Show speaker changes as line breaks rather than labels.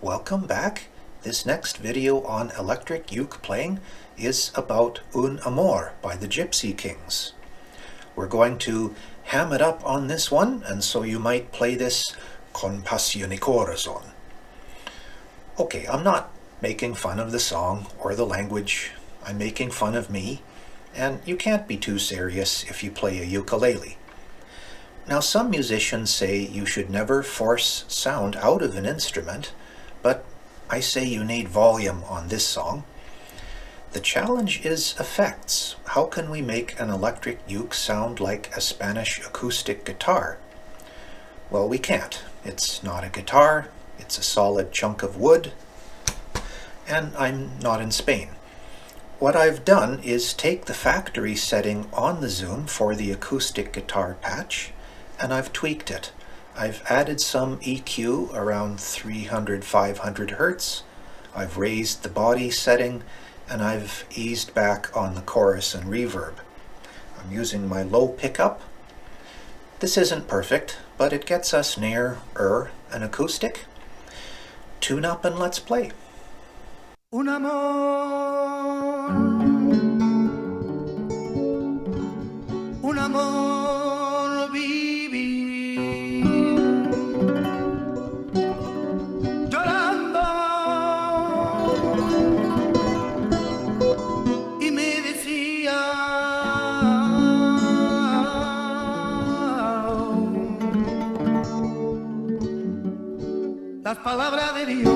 Welcome back. This next video on electric uke playing is about Un Amor by the Gypsy Kings. We're going to ham it up on this one, and so you might play this con passione corazon. Okay, I'm not making fun of the song or the language. I'm making fun of me, and you can't be too serious if you play a ukulele. Now, some musicians say you should never force sound out of an instrument, but I say you need volume on this song. The challenge is effects. How can we make an electric uke sound like a Spanish acoustic guitar? Well, we can't. It's not a guitar, it's a solid chunk of wood, and I'm not in Spain. What I've done is take the factory setting on the Zoom for the acoustic guitar patch, and I've tweaked it. I've added some EQ around 300-500 Hertz. I've raised the body setting, and I've eased back on the chorus and reverb. I'm using my low pickup. This isn't perfect, but it gets us near an acoustic. Tune up and let's play.
Un amor, un amor viví, llorando y me decía las palabras de Dios.